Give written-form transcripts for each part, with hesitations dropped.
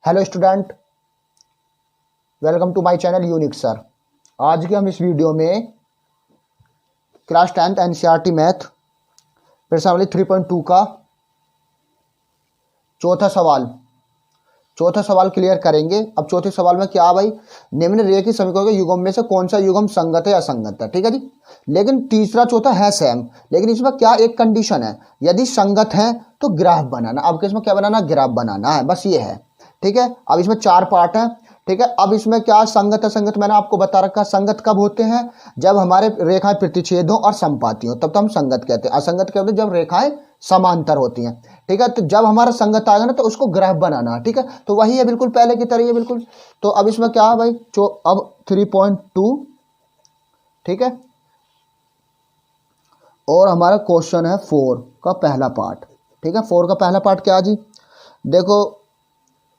Hello student, welcome to my channel unique sir. आज के हम इस वीडियो में क्लास 10th एनसीईआरटी मैथ प्रश्नावली 3.2 का चौथा सवाल क्लियर करेंगे। अब चौथे सवाल में क्या भाई, निम्न रेखीय समीकरणों के युग्म में से कौन सा युग्म संगत है या असंगत है। ठीक है जी। लेकिन तीसरा चौथा है सेम, लेकिन इसमें क्या एक कंडीशन है, यदि संगत है तो ग्राफ बनाना। अब इसमें क्या बनाना, ग्राफ बनाना है, बस ये है। ठीक है। अब इसमें 4 पार्ट हैं। ठीक है। अब इसमें क्या संगत असंगत मैंने आपको बता रखा। संगत कब होते हैं, जब हमारे रेखाएं प्रतिच्छेद हो और समपाती हो, तब तो हम संगत कहते हैं। असंगत क्या होते हैं, जब रेखाएं समांतर होती हैं। ठीक है। तो जब हमारा संगत आएगा ना तो उसको ग्राफ बनाना है। ठीक है। तो वही है, बिल्कुल पहले की तरह है बिल्कुल। तो अब इसमें क्या है भाई, अब 3.2। ठीक है। और हमारा क्वेश्चन है 4 का पहला पार्ट। ठीक है। 4 का पहला पार्ट क्या जी, देखो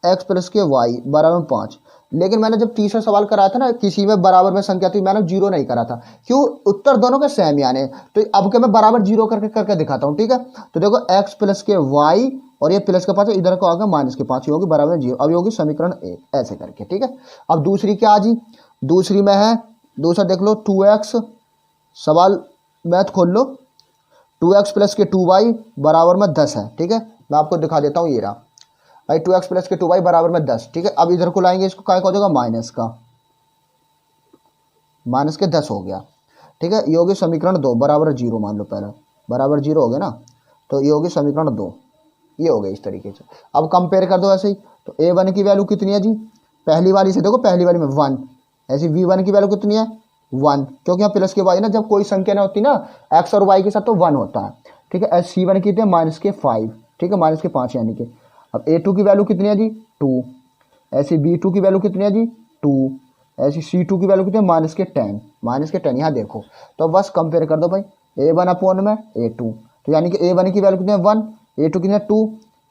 x प्लस के वाई बराबर 5। लेकिन मैंने जब तीसरा सवाल कराया था ना, किसी में बराबर में संख्या थी, मैंने 0 नहीं करा था। क्यों, उत्तर दोनों के सेम ही आने। तो अब के मैं बराबर 0 करके दिखाता हूँ। ठीक है। तो देखो x प्लस के वाई और ये प्लस के 5 इधर को आगे माइनस के 5, ये होगी बराबर 0। अब ये होगी समीकरण 1 ऐसे करके। ठीक है। अब दूसरी क्या जी, दूसरी में है, दूसरा देख लो 2x, सवाल मैथ खोल लो। 2x प्लस के 2y बराबर में 10 है। ठीक है। मैं आपको दिखा देता हूँ, ये रहा भाई 2x प्लस के 2y बराबर में 10। ठीक है। अब इधर को लाएंगे, इसको काय का हो जाएगा, माइनस के 10 हो गया। ठीक है। ये होगी समीकरण 2 बराबर 0, मान लो पहले बराबर 0 हो गया ना, तो ये होगी समीकरण 2, ये हो गया इस तरीके से। अब कंपेयर कर दो ऐसे ही। तो a1 की वैल्यू कितनी है जी, पहली वाली से देखो, पहली वाली में 1, ऐसी v1 की वैल्यू कितनी है 1, क्योंकि यहाँ प्लस के बाद ना जब कोई संख्या ना होती ना x और y के साथ तो 1 होता है। ठीक है। c1 कितने, माइनस के 5। ठीक है, माइनस के 5 यानी कि। अब a2 की वैल्यू कितनी है जी 2, ऐसी b2 की वैल्यू कितनी है जी 2, ऐसी c2 की वैल्यू कितनी है माइनस के 10 यहाँ देखो। तो बस कंपेयर कर दो भाई, a1 अपॉन में a2, तो यानी कि a1 की वैल्यू कितनी है 1, a2 कितनी है 2,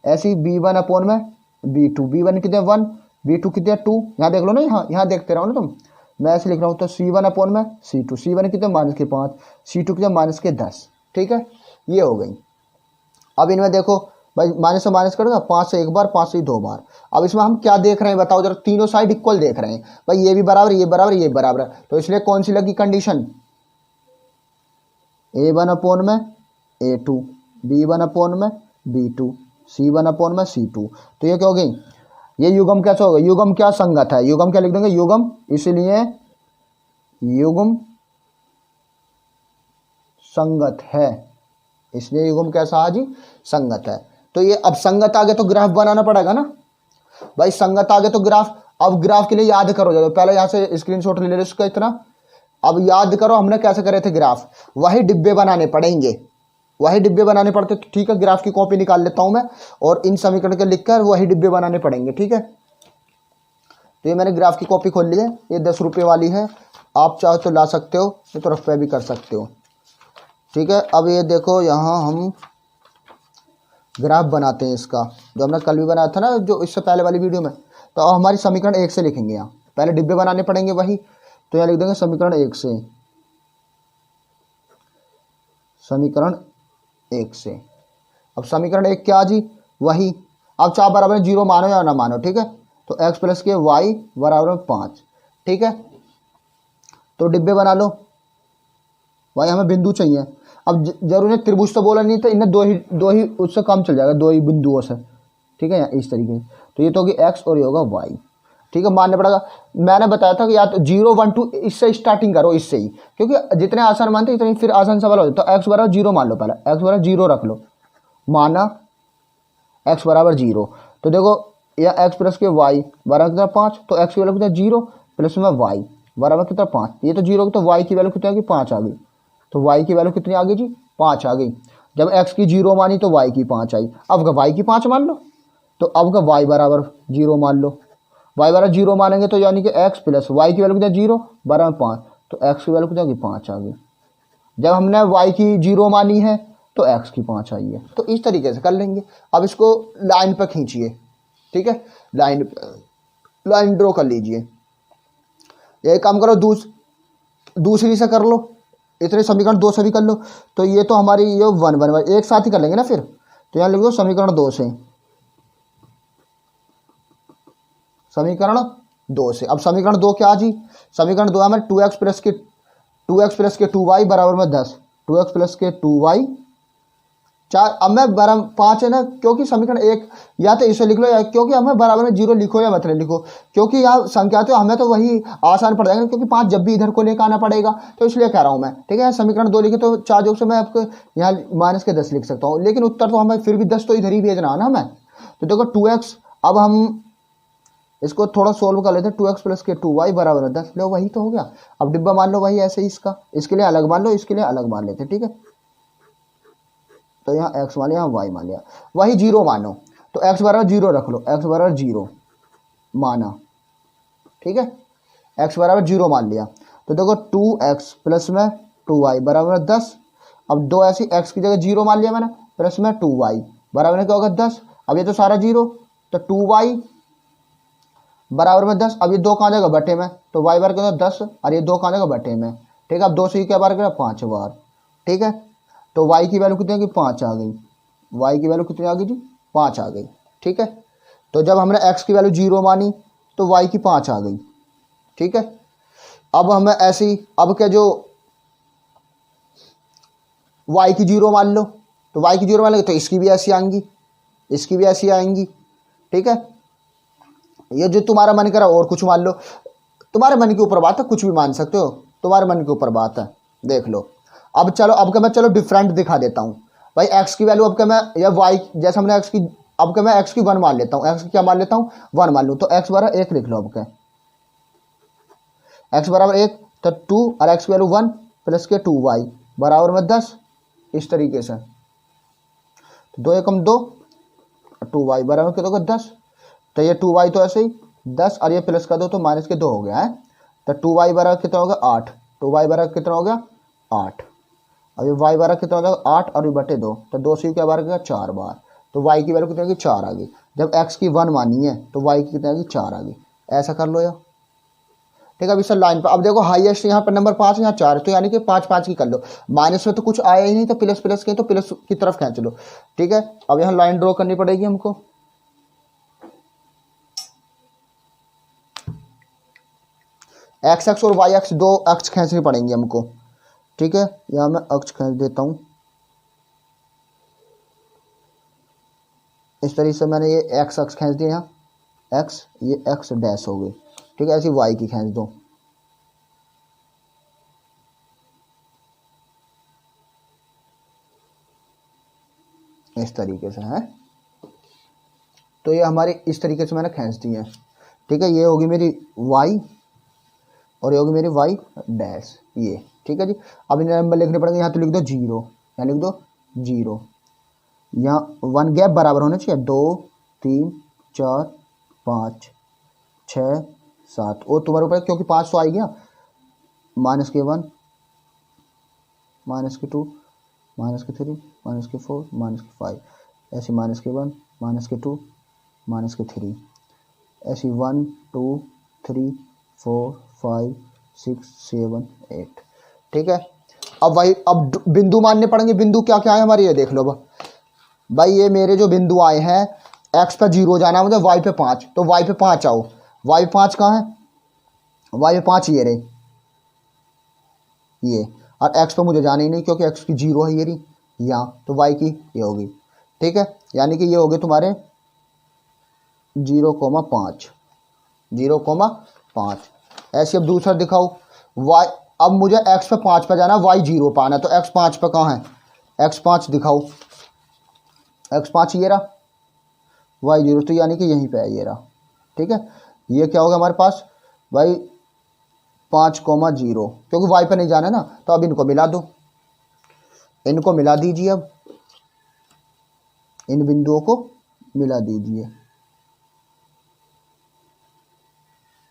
ऐसी b1 अपॉन में b2, b1 कितने 1, b2 कितने 2, यहाँ देख लो ना, यहाँ देखते रहो ना तुम, मैं ऐसे लिख रहा हूँ। तो c1 अपॉन में c2, c1 कितने माइनस के 5, c2 कितने माइनस के 10। ठीक है, ये हो गई। अब इनमें देखो भाई, माइनस से माइनस करोगे, 5 से एक बार, 5 से 2 बार। अब इसमें हम क्या देख रहे हैं बताओ जरा, तीनों साइड इक्वल देख रहे हैं भाई, ये भी बराबर, ये बराबर, ये बराबर है। तो इसलिए कौन सी लगी कंडीशन, a1 अपॉन में a2, b1 अपॉन में b2, c1 अपॉन में c2। तो ये क्या हो गई, ये युग्म कैसा होगा, युग्म क्या संगत है, युग्म क्या लिख देंगे, युग्म, इसलिए युग्म संगत है, इसलिए युग्म कैसा है जी, संगत है। तो ये अब संगत आगे तो ग्राफ बनाना पड़ेगा ना भाई, संगत आगे तो ग्राफ। अब ग्राफ के लिए याद करो, जब पहले यहाँ से स्क्रीनशॉट ले लो इसका इतना। अब याद करो हमने कैसे करे थे ग्राफ, वही डिब्बे बनाने पड़ेंगे, वही डिब्बे बनाने पड़ते। तो ठीक है, ग्राफ की कॉपी निकाल लेता हूं मैं, और इन समीकरण के लिखकर वही डिब्बे बनाने पड़ेंगे। ठीक है। तो ये मैंने ग्राफ की कॉपी खोल ली है, ये 10 रुपये वाली है, आप चाहो तो ला सकते हो, ये तो रुपये भी कर सकते हो। ठीक है। अब ये देखो, यहाँ हम ग्राफ बनाते हैं इसका, जो हमने कल भी बनाया था ना, जो इससे पहले वाली वीडियो में। तो अब हमारी समीकरण 1 से लिखेंगे, यहाँ पहले डिब्बे बनाने पड़ेंगे वही। तो यहाँ लिख देंगे समीकरण 1 से, समीकरण 1 से। अब समीकरण 1 क्या जी, वही। अब चाहे बराबर 0 मानो या ना मानो। ठीक है। तो x प्लस के वाई बराबर 5। ठीक है। तो डिब्बे बना लो भाई, हमें बिंदु चाहिए। अब जरूर है त्रिभुज तो बोला नहीं था, इन्हें दो ही उससे कम चल जाएगा, 2 ही बिंदुओं से। ठीक है, इस तरीके से। तो ये तो होगी x और ये होगा y। ठीक है, मानना पड़ेगा। मैंने बताया था कि या तो 0 1 2 इससे स्टार्टिंग करो, इससे ही, क्योंकि जितने आसान मानते इतने फिर आसान सवाल हो जाए। तो x बराबर 0 मान लो, पहले x बराबर 0 रख लो, माना x बराबर 0। तो देखो या x प्लस के y बराबर कितना 5, तो x की वैल्यू कितना 0 प्लस में y बराबर कितना 5, ये तो 0, तो y की वैल्यू कितनी आ गई 5 आ गई। तो y की वैल्यू कितनी आ गई जी 5 आ गई। जब x की 0 मानी तो y की 5 आई। अब का y की 5 मान लो, तो अब का y बराबर 0 मान लो, y बराबर 0 मानेंगे तो यानी कि x प्लस y की वैल्यू कितनी 0 बराबर 5, तो x की वैल्यू कितनी 5 आ गई। जब हमने y की 0 मानी है तो x की 5 आई है। तो इस तरीके से कर लेंगे। अब इसको लाइन पर खींचिए। ठीक है, लाइन ड्रॉ कर लीजिए। यही काम करो, दूसरी से कर लो, इतने समीकरण 2 से भी कर लो। तो ये तो हमारी ये 1 1 1 एक साथ ही कर लेंगे ना फिर। तो यहाँ लिख दो समीकरण 2 से, समीकरण 2 से। अब समीकरण 2 क्या जी, समीकरण 2 हमारे 2x प्लस के 2y बराबर में 10, 2x प्लस के 2y 4। अब मैं बराबर 5 है ना, क्योंकि समीकरण 1 या तो इसे लिख लो या क्योंकि हमें बराबर में 0 लिखो या मतलब लिखो, क्योंकि यहाँ संख्या तो हमें तो वही आसान पड़ जाएगा, क्योंकि 5 जब भी इधर को लेकर आना पड़ेगा, तो इसलिए कह रहा हूँ मैं। ठीक है, समीकरण 2 लिखे तो 4 जोड़ से मैं आपको यहाँ माइनस के 10 लिख सकता हूँ, लेकिन उत्तर तो हमें फिर भी 10 तो इधर ही भेजना है ना हमें। तो देखो 2x, अब हम इसको थोड़ा सोल्व कर लेते हैं। 2x प्लस के 2y बराबर है 10, लो वही तो हो गया। अब डिब्बा मान लो वही ऐसे ही, इसके लिए अलग मान लो, इसके लिए अलग मान लेते हैं। ठीक है, तो यहाँ x मान लिया, यहाँ y मान लिया, वही 0 मानो, तो x बराबर 0 रख लो, x बराबर 0 माना। ठीक है, x बराबर 0 मान लिया, तो देखो 2x प्लस में 2y बराबर 10। अब दो ऐसी x की जगह 0 मान लिया मैंने, प्लस में 2y बराबर क्या होगा 10। अब ये तो सारा 0, तो 2y बराबर में 10। अब ये 2 कहाँ जाएगा बटे में, तो y बार क्या 10, और ये 2 कहाँ जाएगा बटे में। ठीक है, अब 2 से क्या बार करेगा 5 बार। ठीक है, तो y की वैल्यू कितनी आ गई 5 आ गई, y की वैल्यू कितनी आ गई जी 5 आ गई। ठीक है, तो जब हमने x की वैल्यू 0 मानी तो y की 5 आ गई। ठीक है, अब हमें ऐसी, अब क्या जो y की 0 मान लो, तो y की 0 मान लेंगे तो इसकी भी ऐसी आएंगी, इसकी भी ऐसी आएंगी। ठीक है, ये जो तुम्हारा मन करा और कुछ मान लो, तुम्हारे मन के ऊपर बात है, कुछ भी मान सकते हो, तुम्हारे मन के ऊपर बात है, देख लो। अब चलो, अब क्या मैं चलो डिफरेंट दिखा देता हूँ भाई। x की वैल्यू अब क्या मैं, या y जैसे हमने x की, अब क्या मैं x की 1 मान लेता हूँ, x की क्या मान लेता हूँ 1 मान लूँ, तो x बराबर 1 लिख लो। अब क्या x बराबर 1, तो 2 और x की वैल्यू 1 प्लस के 2y बराबर में 10, इस तरीके से। 2 एकम 2, 2y बराबर कितना होगा 10, तो ये 2y तो ऐसे ही 10 और ये प्लस का 2 तो माइनस के 2 हो गया है, तो 2y बराबर कितना होगा 8, 2y बराबर कितना हो गया 8। अब ये y बराबर कितना हो जाएगा 8 और ये बटे 2, तो 2 से क्या बार गया 4 बार, तो y की वैल्यू कितनी होगी 4 आ गई। जब x की 1 मानी है तो y की कितनी आ गई 4 आ गई। ऐसा कर लो यार। ठीक है, अभी सर लाइन पर अब देखो हाईएस्ट यहाँ पर नंबर 5 यहाँ 4, तो यानी कि 5 5 की कर लो, माइनस में तो कुछ आया ही नहीं, तो प्लस प्लस के तो प्लस की तरफ खींच लो। ठीक है, अब यहाँ लाइन ड्रॉ करनी पड़ेगी हमको। एक्स एक्स और वाई एक्स, दो अक्ष खींचनी पड़ेंगी हमको। ठीक है, यहाँ मैं अक्ष खींच देता हूँ, इस तरीके से मैंने ये एक्स अक्ष खींच दिया, यहाँ एक्स, ये एक्स डैश हो गई। ठीक है, ऐसी वाई की खींच दो, इस तरीके से है। तो ये हमारी इस तरीके से मैंने खींच दी है। ठीक है, ये होगी मेरी वाई और ये होगी मेरी वाई डैश, ये। ठीक है जी, अब इन्हें नंबर लिखने पड़ेंगे। यहाँ तो लिख दो 0, यहाँ लिख दो 0, यहाँ 1 गैप बराबर होना चाहिए, 2 3 4 5 6 7, और तुम्हारे ऊपर क्योंकि 5 तो आ गया, माइनस के 1 माइनस के 2 माइनस के 3 माइनस के 4 माइनस के 5, ऐसे माइनस के 1 माइनस के 2 माइनस के 3, ऐसी 1 2 3 4 5 6 7 8। ठीक है, अब वही, अब बिंदु मानने पड़ेंगे। बिंदु क्या क्या है हमारे, ये देख लो भाई, ये मेरे जो बिंदु आए हैं, x पे 0 जाना है मुझे, y पे 5, तो y पे 5 आओ। y पे 5 कहाँ है, y पे 5 ये रहे, ये, और x पे मुझे जाना ही नहीं क्योंकि x की 0 है ये रही यहाँ, तो y की ये होगी। ठीक है, यानी कि ये हो गए तुम्हारे 0,5, 0,5। ऐसे अब दूसरा दिखाओ, y, अब मुझे x पे 5 पे जाना, y 0 पे आना, तो x 5 पे कहाँ है, x 5 दिखाओ, x 5 ये रहा, y 0 तो यानी कि यहीं पे है, ये रहा। ठीक है, ये क्या होगा हमारे पास भाई 5,0, क्योंकि y पे नहीं जाना ना, तो अब इनको मिला दो, इनको मिला दीजिए, अब इन बिंदुओं को मिला दीजिए।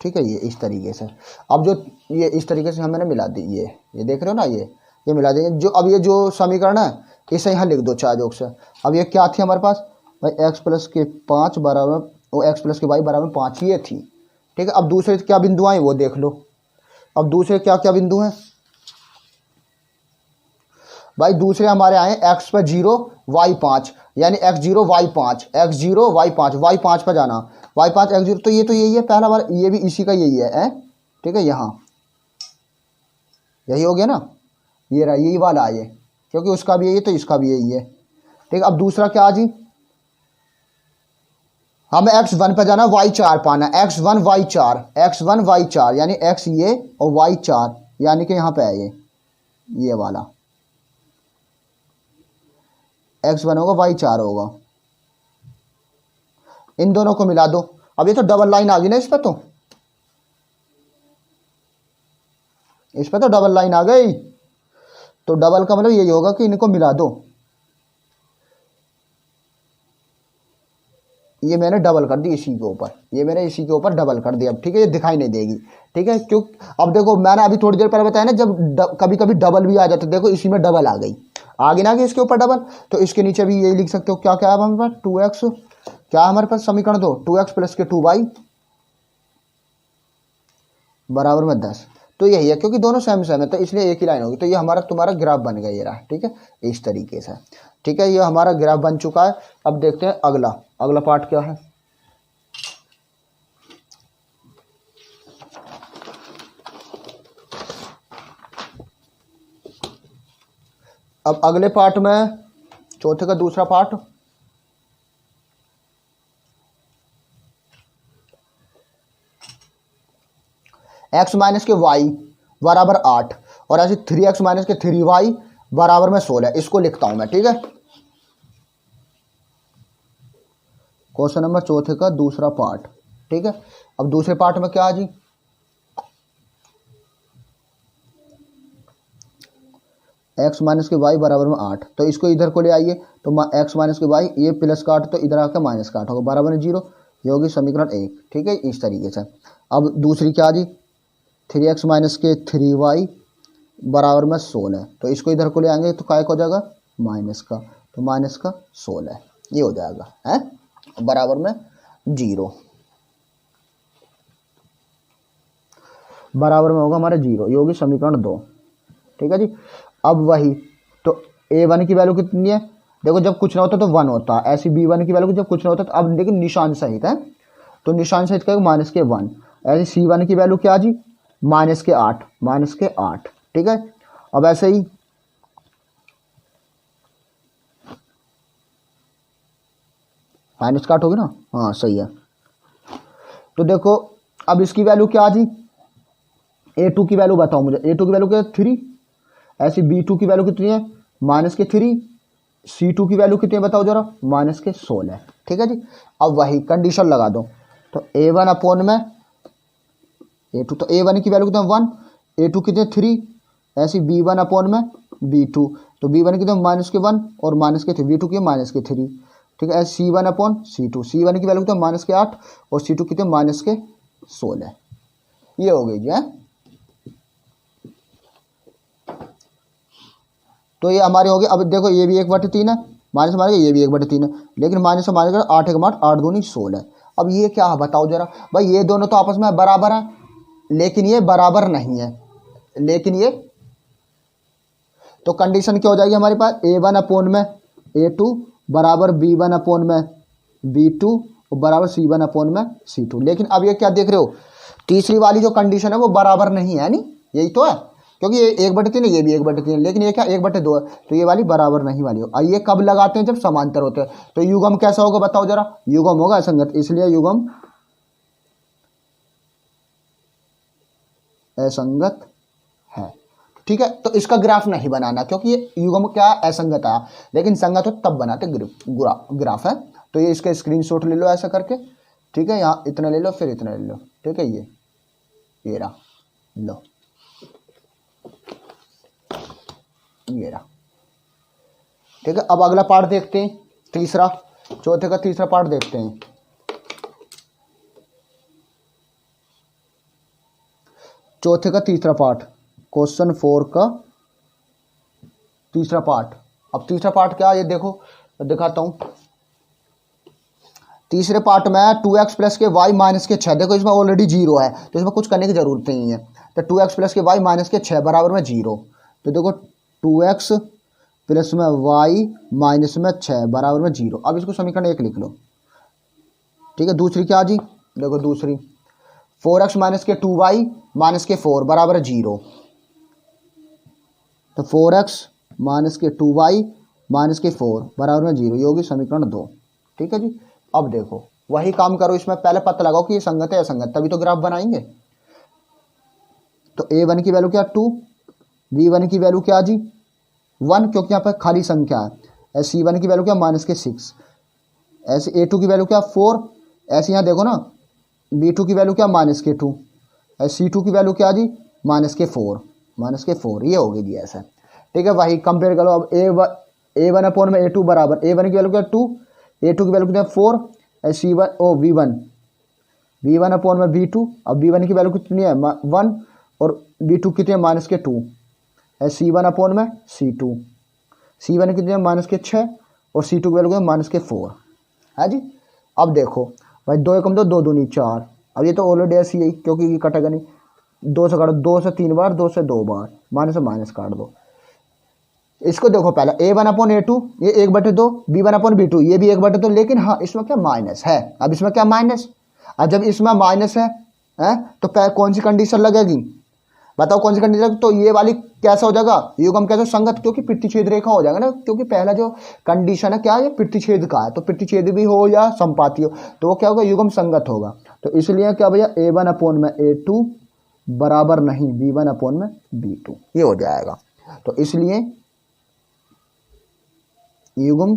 ठीक है, ये इस तरीके से, अब जो ये इस तरीके से हमने मिला दी, ये देख रहे हो ना, ये मिला देंगे। जो अब ये जो समीकरण है इसे यहाँ लिख दो 4 जोक से। अब ये क्या थी हमारे पास भाई, x प्लस के 5 बराबर, वो x प्लस के y बराबर 5 ये थी। ठीक है, अब दूसरे क्या बिंदु आए वो देख लो। अब दूसरे क्या क्या बिंदु हैं, भाई दूसरे हमारे आए एक्स पर 0 वाई 5, यानी x0 y5, x0 y5, y5 पर जाना, y5 x0, तो यही है पहला बार, ये भी इसी का यही है, ठीक है, यहाँ यही हो गया ना, ये रहा यही वाला है ये, क्योंकि उसका भी यही है तो इसका भी यही है, ठीक है। अब दूसरा क्या जी, हमें x1 पर जाना, y4 पाना, x1 y4, x1 y4 यानी x ये और y4 यानी कि यहाँ पे है ये वाला x1 होगा y4 होगा, इन दोनों को मिला दो। अब ये तो डबल लाइन आ गई ना, इस पर तो डबल लाइन आ गई, तो डबल का मतलब यही होगा कि इनको मिला दो, ये मैंने डबल कर दी इसी के ऊपर, ये मैंने इसी के ऊपर डबल कर दिया, ठीक है, ये दिखाई नहीं देगी, ठीक है, क्यों, अब देखो मैंने अभी थोड़ी देर पहले बताया ना, जब कभी कभी डबल भी आ जाता है, देखो इसी में डबल आ गई, आगे ना गई इसके ऊपर डबल, तो इसके नीचे भी यही लिख सकते हो, क्या क्या है हमारे पास 2x, क्या हमारे पास समीकरण दो 2x प्लस के 2y बराबर में 10, तो यही है, क्योंकि दोनों सेम है तो इसलिए एक ही लाइन होगी, तो ये हमारा तुम्हारा ग्राफ बन गया, ये रहा, ठीक है, इस तरीके से, ठीक है, ये हमारा ग्राफ बन चुका है। अब देखते हैं अगला पार्ट क्या है। अब अगले पार्ट में चौथे का दूसरा पार्ट, x माइनस के y बराबर 8 और ऐसे 3x माइनस के 3y बराबर में 16, इसको लिखता हूं मैं, ठीक है, क्वेश्चन नंबर चौथे का दूसरा पार्ट, ठीक है। अब दूसरे पार्ट में क्या जी, x माइनस के y बराबर में 8, तो इसको इधर को ले आइए, तो x माइनस के y, ये प्लस का 8 तो इधर आकर माइनस का 8 होगा, बराबर में 0, ये होगी समीकरण 1, ठीक है, इस तरीके से। अब दूसरी क्या जी, 3x माइनस के 3y बराबर में 16, तो इसको इधर को ले आएंगे तो काय को हो जाएगा माइनस का, तो माइनस का 16 ये हो जाएगा, है बराबर में 0, बराबर में होगा हमारे 0, ये होगी समीकरण 2, ठीक है जी। अब वही तो a1 की वैल्यू कितनी है, देखो जब कुछ ना होता तो 1 होता, ऐसी b1 की वैल्यू जब कुछ ना होता, तो अब देखिए निशान सहित है, तो निशान सहित क्या माइनस के 1, ऐसे c1 की वैल्यू क्या जी माइनस के 8, ठीक है। अब ऐसे ही माइनस का 8 होगी ना, हाँ सही है, तो देखो अब इसकी वैल्यू क्या जी, a2 की वैल्यू बताओ मुझे, a2 की वैल्यू क्या 3, ऐसी b2 की वैल्यू कितनी है माइनस के 3, c2 की वैल्यू कितनी है बताओ जरा माइनस के 16, ठीक है जी। अब वही कंडीशन लगा दो, तो a1 अपॉन में a2, तो a1 की वैल्यू कितनी 1, a2 कितने 3, ऐसी b1 अपॉन में b2, तो b1 कितने माइनस के 1 और माइनस के 3, b2 की माइनस के 3, ठीक है, c1 अपॉन c2, c1 की वैल्यू कितने माइनस के 8 और c2 कितने माइनस के 16, ये हो गई जी, है। तो ये हमारी होगी, अब देखो ये भी 1/3 है, माइनस मारेगा ये भी 1/3 है, लेकिन माइनस से मारेगा 8 1 8 दूनी 16, अब ये क्या है बताओ जरा भाई, ये दोनों तो आपस में बराबर हैं, लेकिन ये बराबर नहीं है, लेकिन ये तो कंडीशन क्या हो जाएगी हमारे पास, a1 अपॉन में a2 बराबर b1 अपॉन में b2 और बराबर c1 अपॉन में c2, लेकिन अब ये क्या देख रहे हो, तीसरी वाली जो कंडीशन है वो बराबर नहीं है, नहीं यही तो है, क्योंकि ये 1/3 है, ये भी 1/3 है, लेकिन ये क्या 1/2 है, तो ये वाली बराबर नहीं वाली हो। ये कब लगाते हैं, जब समांतर होते हैं, तो युग्म कैसा होगा बताओ जरा, युग्म होगा असंगत, इसलिए युग्म असंगत है, ठीक है। तो इसका ग्राफ नहीं बनाना, क्योंकि ये युग्म क्या असंगत आया, लेकिन संगत हो तब बनाते ग्राफ है, तो ये इसका स्क्रीनशॉट ले लो ऐसा करके, ठीक है, यहाँ इतना ले लो फिर इतना ले लो, ठीक है, ये रहा लो, ये रहा, ठीक है। अब अगला पार्ट देखते हैं, तीसरा, चौथे का तीसरा पार्ट देखते हैं। चौथे का तीसरा पार्ट, क्वेश्चन 4 का तीसरा पार्ट। अब तीसरा पार्ट क्या है ये देखो, दिखाता हूं। तीसरे पार्ट में 2x प्लस के y माइनस के 6, देखो इसमें ऑलरेडी 0 है तो इसमें कुछ करने की जरूरत नहीं है, तो 2x प्लस के y माइनस के 6 बराबर में 0, तो देखो 2x प्लस में वाई माइनस में 6 बराबर में 0। अब इसको समीकरण 1 लिख लो, ठीक है। दूसरी क्या जी, देखो दूसरी 4x माइनस के 2y माइनस के 4 बराबर 0। तो 4x माइनस के 2y माइनस के 4 बराबर में 0, ये होगी समीकरण 2, ठीक है जी। अब देखो वही काम करो, इसमें पहले पता लगाओ कि ये संगत है असंगत, तभी तो ग्राफ बनाएंगे। तो a1 की वैल्यू क्या 2, b1 की वैल्यू क्या जी 1, क्योंकि यहाँ पर खाली संख्या है। c1 की वैल्यू क्या माइनस के 6, ऐसे a2 की वैल्यू क्या 4, ऐसे यहाँ देखो ना b2 की वैल्यू क्या माइनस के 2, c2 की वैल्यू क्या जी माइनस के 4, ये होगी जी ऐसा, ठीक है। वही कंपेयर करो। अब a1 अपॉन में a2 बराबर, a1 की वैल्यू क्या 2, a2 की वैल्यू क्या 4, v1 अपॉन में b2। अब b1 की वैल्यू कितनी है 1 और b2 कितनी है माइनस के 2, c1 अपॉन में c1 कितनी है माइनस के 6 और c2 की वैल्यू माइनस के 4 है जी। अब देखो भाई 2 एकम 2, 2 दूनी 4। अब ये तो ऑलरेडी ऐसी है क्योंकि ये कटेगा नहीं, 2 से काटो, 2 से 3 बार, 2 से 2 बार, माइनस से माइनस काट दो। इसको देखो पहला a1 अपॉन a2 ये 1/2, b1 अपॉन b2 ये भी 1/2, लेकिन हाँ इसमें क्या माइनस है। अब इसमें क्या माइनस, अब जब इसमें माइनस है तो कौन सी कंडीशन लगेगी, बताओ कौन सी कंडीशन। तो ये वाली कैसा हो जाएगा, युग्म कैसे संगत, क्योंकि प्रतिच्छेद रेखा हो जाएगा ना, क्योंकि पहला जो कंडीशन है क्या है प्रतिच्छेद का है, तो प्रतिच्छेद भी हो या संपाती हो तो वो क्या होगा युग्म संगत होगा। तो इसलिए क्या भैया a1 अपॉन में a2 बराबर नहीं b1 अपॉन में b2, ये हो जाएगा। तो इसलिए युग्म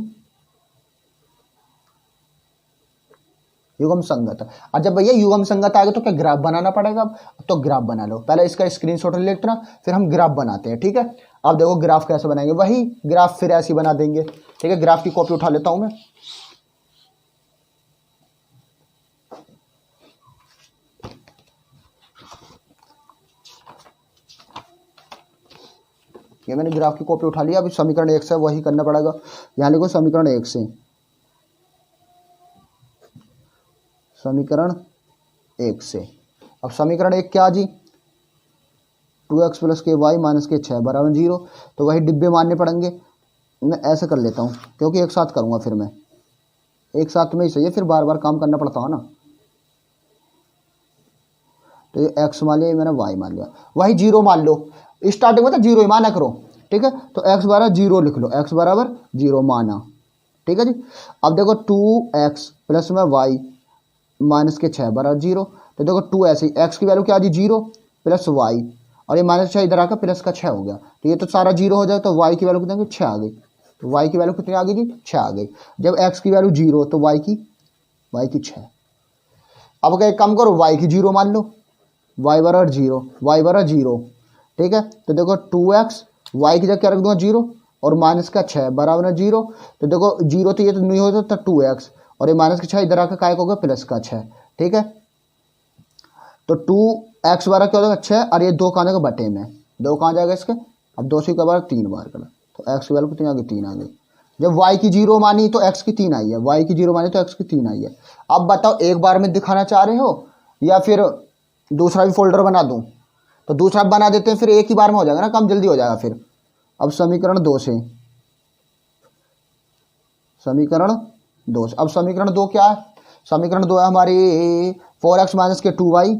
संगत। और जब भैया युग्म संगत आ गए तो क्या ग्राफ बनाना पड़ेगा। अब तो ग्राफ बना लो, पहले इसका स्क्रीनशॉट ले लेना, फिर हम ग्राफ बनाते हैं, ठीक है। अब देखो ग्राफ कैसे बनाएंगे, वही ग्राफ फिर ऐसे बना देंगे, ठीक है। ग्राफ की कॉपी उठा लेता हूं मैं, ये मैंने ग्राफ की कॉपी उठा लिया। अभी समीकरण 1 से वही करना पड़ेगा, यहां लिखो समीकरण 1 से, समीकरण 1 से। अब समीकरण 1 क्या जी 2x प्लस के वाई माइनस के 6 बराबर 0, तो वही डिब्बे मानने पड़ेंगे। मैं ऐसे कर लेता हूँ क्योंकि एक साथ करूँगा, फिर मैं एक साथ में ही सही है, फिर बार बार काम करना पड़ता है ना। तो ये x मान लिया, मैंने y मान लिया, वही 0 मान लो, स्टार्टिंग में तो 0 ही माना करो, ठीक है। तो x बराबर 0 लिख लो, x बराबर 0 माना, ठीक है जी। अब देखो 2x प्लस में y माइनस के 6 बराबर 0, तो देखो 2 ऐसे ही, x की वैल्यू क्या आ जी 0 प्लस y, और ये माइनस 6 इधर आकर प्लस का 6 हो गया, तो ये तो सारा 0 हो जाए, तो y की वैल्यू कितनी 6 आ गई। तो y की वैल्यू कितनी आ गई जी 6 आ गई। जब x की वैल्यू 0 तो y की 6। अब अगर एक काम करो y की 0 मान लो, y बराबर 0, ठीक है। तो देखो 2x y की जगह क्या रख दूंगा 0 और माइनस का 6 बराबर है 0, तो देखो 0 तो ये तो नहीं हो सकता 2x, और ये माइनस का 6 इधर आकर काय होगा प्लस का 6, ठीक है। तो 2x बराबर क्या हो जाएगा 6, और ये 2 कहाँ जाएगा बटे में, 2 कहाँ जाएगा इसके, अब 2 से बार 3 बार करा, तो x की वैल्यू कितनी आ गई 3 आ गई। जब y की 0 मानी तो x की 3 आई है, y की 0 मानी तो x की 3 आई है। अब बताओ एक बार में दिखाना चाह रहे हो या फिर दूसरा भी फोल्डर बना दूं, तो दूसरा बना देते हैं, फिर एक ही बार में हो जाएगा ना, काम जल्दी हो जाएगा फिर। अब समीकरण 2 से, अब समीकरण 2 क्या है, समीकरण 2 है हमारी 4x माइनस के 2y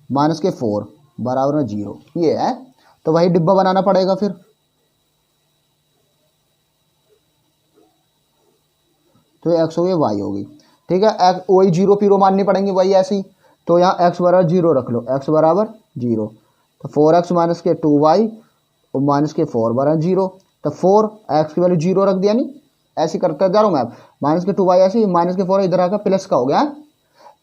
माइनस के 4 बराबर में 0, ये है। तो वही डिब्बा बनाना पड़ेगा फिर, तो x हो गई y हो गई, ठीक है। वही 0 पीरो माननी पड़ेंगी वही ऐसी, तो यहाँ x बराबर 0 रख लो, x बराबर 0, तो 4x माइनस के 2y और माइनस के 4 बराबर 0, तो 4x की वैल्यू 0 रख दिया, नहीं ऐसे करता जा रहा हूँ मैं। माइनस के 2y ऐसे, माइनस के 4 इधर आकर प्लस का हो गया,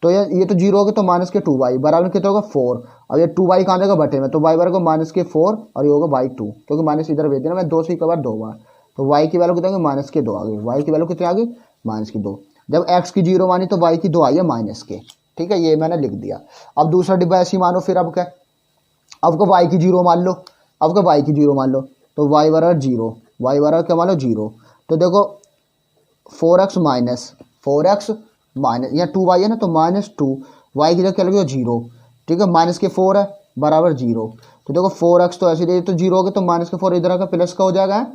तो ये तो 0 हो गया, तो माइनस के 2y बराबर कितना होगा 4, अब ये 2y कहाँ जाएगा बटे में, तो y बराबर माइनस के 4 और ये होगा बाई 2, क्योंकि माइनस इधर भेज देना मैं 2 से एक बार 2 बार, तो y की वैल्यू कितनी आ गई माइनस के 2 आ गई, y की वैल्यू कितनी आ गई माइनस की 2। जब x की 0 मानी तो y की 2 आई है माइनस के, ठीक है, ये मैंने लिख दिया। अब दूसरा डिब्बा ऐसे ही मानो, फिर अब क्या, अब को y की 0 मान लो, अब को y की 0 मान लो, तो y बराबर 0, y बराबर क्या मान लो 0, तो देखो 4x माइनस यहाँ 2y है ना, तो -2 y की जगह क्या लगे 0, ठीक है, माइनस के 4 है बराबर 0, तो देखो 4x तो ऐसे तो जीरो हो गया, तो माइनस के 4 इधर आकर प्लस का हो जाएगा है?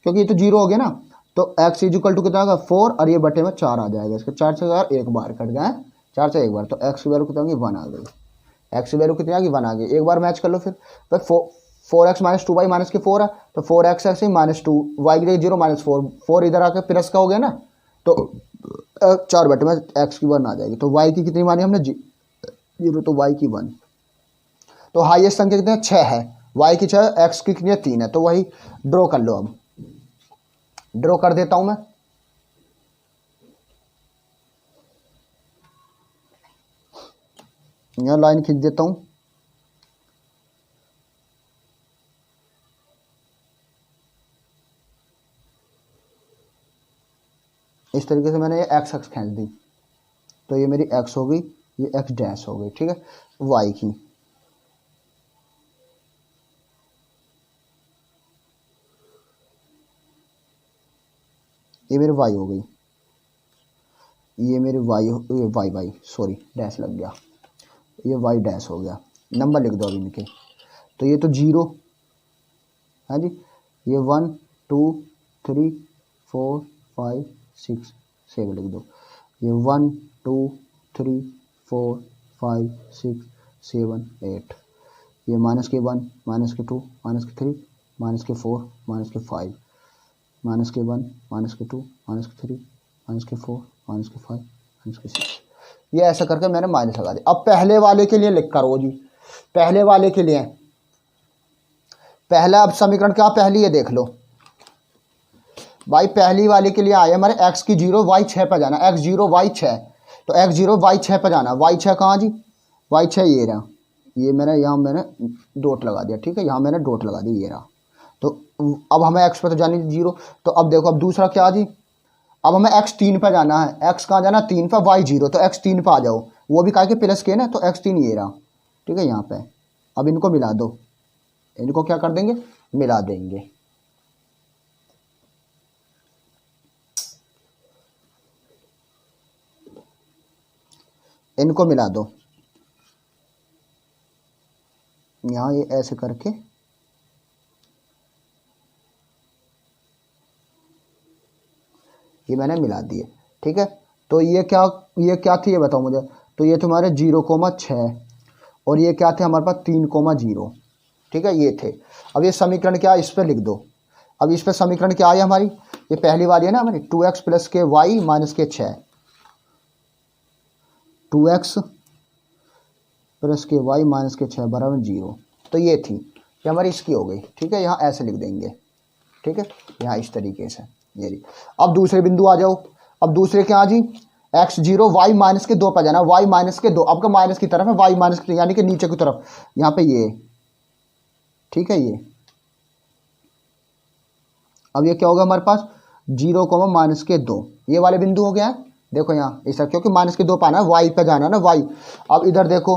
क्योंकि ये तो जीरो हो गया ना। तो x इक्वल टू कितना आएगा 4 और ये बटे में 4 आ जाएगा। इसके 4 से यार एक बार कट गया है, 4 से एक बार, तो x की वैल्यू कितना होगी 1 आ गई। x की वैल्यू कितनी आ गई 1 आ गई। एक बार मैच कर लो फिर भाई 4x माइनस 2y माइनस के 4 है, तो 4x ऐसे माइनस 2 y की जगह 0 माइनस 4 इधर आकर प्लस का हो गया ना, तो 4 बटे में x की 1 आ जाएगी। तो y की कितनी मानी हमने 0, तो y की 1। तो हाईएस्ट संख्या कितनी है 6 है, y की 6, x की कितनी है 3 है। तो वही ड्रॉ कर लो। अब ड्रॉ कर देता हूं मैं। यहां लाइन खींच देता हूं। इस तरीके से मैंने ये x अक्ष खींच दी, तो ये मेरी x हो गई, ये x डैश हो गई। ठीक है, y की ये मेरी y हो गई, ये मेरी y सॉरी डैश लग गया, ये y डैश हो गया। नंबर लिख दो अभी इनके। तो ये तो 0, हाँ जी, ये 1 2 3 4 5 6 7 लिख दो। ये 1 2 3 4 5 6 7 8, ये माइनस के 1 माइनस के 2 माइनस के 3 माइनस के 4 माइनस के 5 माइनस के 1 माइनस के 2 माइनस के 3 माइनस के 4 माइनस के 5 माइनस के 6। ये ऐसा करके मैंने माइनस लगा दिया। अब पहले वाले के लिए लिख करो जी, पहले वाले के लिए पहला, अब समीकरण क्या पहली है देख लो भाई। पहली वाले के लिए आए हमारे x की 0 y 6 पर जाना, x 0 y 6, तो x 0 y 6 पर जाना। y 6 कहाँ जी, y 6 ये रहा, ये मैंने यहाँ मैंने डॉट लगा दिया। ठीक है, यहाँ मैंने डॉट लगा दी, ये रहा। तो अब हमें x पर तो जानी 0। तो अब देखो अब दूसरा क्या जी, अब हमें x 3 पर जाना है। x कहाँ जाना 3 पर, y 0, तो x 3 पर आ जाओ। वो भी कहा कि प्लस के ना, तो x 3 ये रहा। ठीक है, यहाँ पे अब इनको मिला दो, इनको क्या कर देंगे मिला देंगे। इनको मिला दो, यहाँ ये ऐसे करके ये मैंने मिला दिए। ठीक है, तो ये क्या थी ये बताओ मुझे। तो ये तुम्हारे 0,6 और ये क्या थे हमारे पास 3,0। ठीक है, ये थे। अब ये समीकरण क्या, इस पर लिख दो। अब इस पर समीकरण क्या आई हमारी, ये पहली वाली है ना हमारी, 2x प्लस के वाई माइनस के 6, 2x प्लस के वाई माइनस के 6 बराबर 0। तो ये थी, ये हमारी इसकी हो गई। ठीक है, यहाँ ऐसे लिख देंगे। ठीक है, यहाँ इस तरीके से ये रही। अब दूसरे बिंदु आ जाओ। अब दूसरे क्या जी, x 0 y माइनस के 2 पर जाना, y माइनस के 2, अब का माइनस की तरफ है, y माइनस के यानी कि नीचे की तरफ, यहाँ पे ये। ठीक है, ये अब ये क्या होगा हमारे पास 0, माइनस के 2, ये वाले बिंदु हो गया है। देखो यहाँ ऐसा, क्योंकि माइनस के 2 पाना है, y पे जाना है ना y। अब इधर देखो,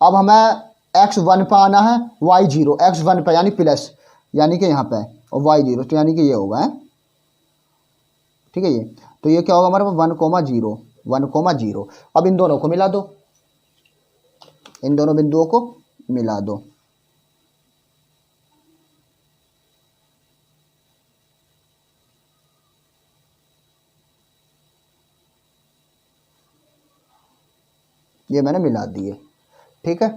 अब हमें x 1 पे आना है, y 0, x 1 पे यानी प्लस, यानी कि यहाँ पे, और y 0, तो यानी कि ये होगा है। ठीक है, ये तो ये क्या होगा हमारे पास 1,0 अब इन दोनों को मिला दो, इन दोनों बिंदुओं को मिला दो। ये मैंने मिला दिए। ठीक है,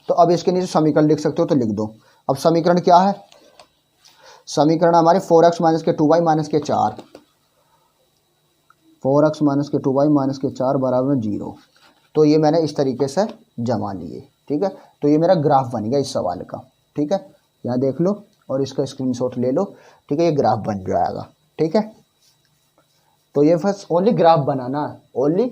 तो अब इसके नीचे समीकरण लिख सकते हो, तो लिख दो। अब समीकरण क्या है, समीकरण हमारे 4x माइनस के 2y माइनस के 4, 4x माइनस के 2y माइनस के 4 बराबर 0। तो ये मैंने इस तरीके से जमा लिए। ठीक है, तो ये मेरा ग्राफ बन गया इस सवाल का। ठीक है, यहाँ देख लो और इसका स्क्रीनशॉट ले लो। ठीक है, ये ग्राफ बन जाएगा। ठीक है, तो ये बस ओनली ग्राफ बनाना है, ओनली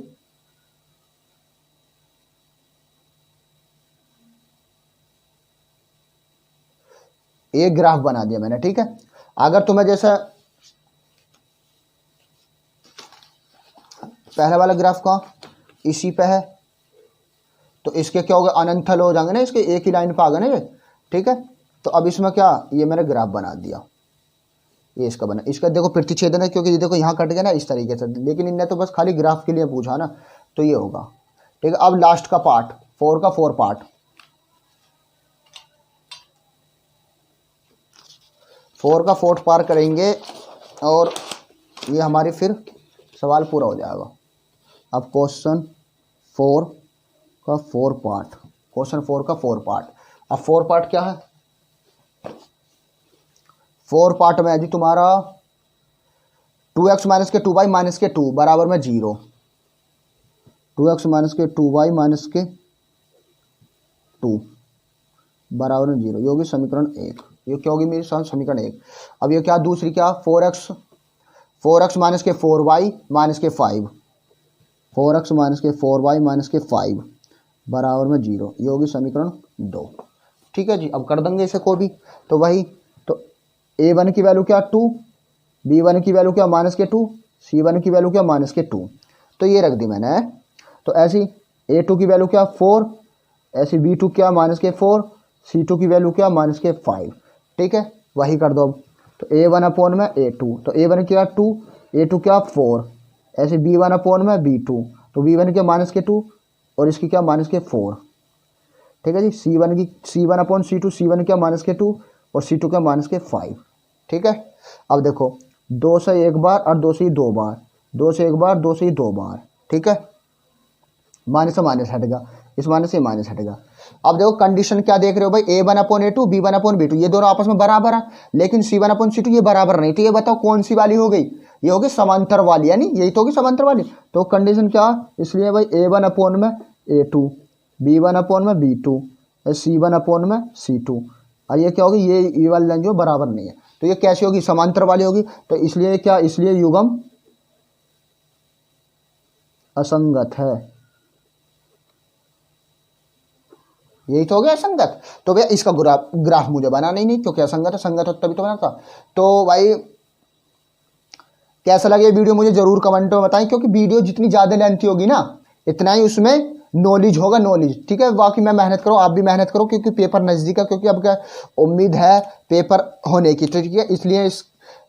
एक ग्राफ बना दिया मैंने। ठीक है, अगर तुम्हें जैसा पहला वाला ग्राफ का इसी पे है, तो इसके क्या होगा अनंतल हो जाएंगे ना, इसके एक ही लाइन पे आ गए ना ये। ठीक है, तो अब इसमें क्या, ये मैंने ग्राफ बना दिया, ये इसका बना। इसका देखो प्रतिच्छेदन है, क्योंकि ये देखो यहाँ कट गया ना इस तरीके से, लेकिन इनने तो बस खाली ग्राफ के लिए पूछा ना, तो ये होगा। ठीक है, अब लास्ट का पार्ट 4 का 4 पार्ट, 4 का 4th पार करेंगे और ये हमारी फिर सवाल पूरा हो जाएगा। अब क्वेश्चन 4 का 4 पार्ट, क्वेश्चन 4 का 4 पार्ट। अब 4 पार्ट क्या है? 4 पार्ट में है जी तुम्हारा 2x माइनस के 2y माइनस के 2 बराबर में 0, 2x माइनस के 2y माइनस के 2 बराबर में 0, ये होगी समीकरण 1। ये क्या होगी मेरी समीकरण 1। अब ये क्या दूसरी क्या 4x माइनस के 4y माइनस के 5, 4x माइनस के 4y माइनस के 5 बराबर में 0, ये होगी समीकरण 2। ठीक है जी। अब कर देंगे इसे को भी, तो वही तो a1 की वैल्यू क्या 2, b1 की वैल्यू क्या माइनस के 2, c1 की वैल्यू क्या माइनस के 2, तो ये रख दी मैंने। तो ऐसी a2 की वैल्यू क्या 4, ऐसी b2 क्या माइनस के 4, c2 की वैल्यू क्या माइनस के 5। ठीक है, वही कर दो अब। तो a1 अपॉन में a2, तो a1 क्या 2, a2 क्या 4, ऐसे b1 अपॉन में b2, तो b1 क्या माइनस के 2 और इसकी क्या माइनस के 4। ठीक है जी। c1 अपॉन c2, c1 क्या माइनस के 2 और c2 क्या माइनस के 5। ठीक है। अब देखो 2 से एक बार और 2 से 2 बार, 2 से एक बार 2 से 2 बार। ठीक है, माइनस से माइनस हटेगा, इस माइनस से माइनस हटेगा। अब देखो कंडीशन क्या देख रहे हो भाई, a1 upon a2 b1 upon b2 ये दोनों आपस में बराबर है, लेकिन c1 अपॉन c2 ये बराबर नहीं। तो ये बताओ कौन सी वाली हो गई? ये होगी समांतर वाली, यानी यही तो होगी समांतर वाली। तो कंडीशन क्या, इसलिए भाई a1 अपॉन में a2, b1 अपॉन में b2, c1 अपॉन में c2, और ये क्या होगी, ये वाली लाइन जो बराबर नहीं है, तो ये कैसी होगी, समांतर वाली होगी। तो इसलिए क्या, इसलिए युग्म असंगत है, यही तो हो गया असंगत। तो भैया इसका ग्राफ मुझे बनाना ही नहीं, क्योंकि असंगत है, संगत हो तभी तो बनाता। तो भाई कैसा लगे वीडियो मुझे जरूर कमेंट में बताएं, क्योंकि वीडियो जितनी ज़्यादा लेंथी होगी ना इतना ही उसमें नॉलेज होगा, नॉलेज। ठीक है, बाकी मैं मेहनत करो, आप भी मेहनत करो, क्योंकि पेपर नज़दीक है, क्योंकि अब क्या उम्मीद है पेपर होने की। ठीक है, इसलिए इस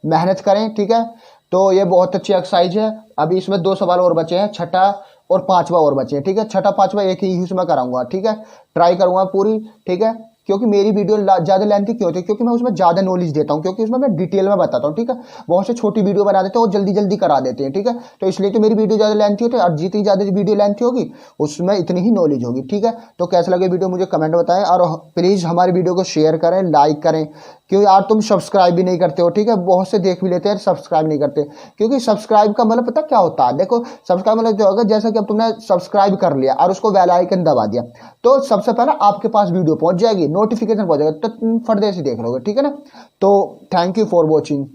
मेहनत करें। ठीक है, तो ये बहुत अच्छी एक्सरसाइज है। अभी इसमें 2 सवाल और बचे हैं, छठा और 5वां और बचे हैं। ठीक है, छठा 5वां एक ही उसमें कराऊंगा। ठीक है, ट्राई करूंगा पूरी। ठीक है, क्योंकि मेरी वीडियो ज़्यादा लेंथी क्यों होती है, क्योंकि मैं उसमें ज़्यादा नॉलेज देता हूँ, क्योंकि उसमें मैं डिटेल में बताता हूँ। ठीक है, बहुत से छोटी वीडियो बना देते हैं और जल्दी जल्दी करा देते हैं। ठीक है, तो इसलिए तो मेरी वीडियो ज़्यादा लेंथी होती है, और जितनी ज़्यादा वीडियो लेंथी होगी उसमें इतनी ही नॉलेज होगी। ठीक है, तो कैसा लगे वीडियो मुझे कमेंट बताएं, और प्लीज़ हमारी वीडियो को शेयर करें, लाइक करें, क्योंकि यार तुम सब्सक्राइब भी नहीं करते हो। ठीक है, बहुत से देख भी लेते हैं, सब्सक्राइब नहीं करते, क्योंकि सब्सक्राइब का मतलब पता क्या होता है? देखो सब्सक्राइब मतलब जो होगा, जैसा कि अब तुमने सब्सक्राइब कर लिया और उसको बेल आइकन दबा दिया, तो सबसे पहले आपके पास वीडियो पहुंच जाएगी, नोटिफिकेशन पहुंच जाएगा, तो तुम फट से देख लोगे। ठीक है ना, तो थैंक यू फॉर वॉचिंग।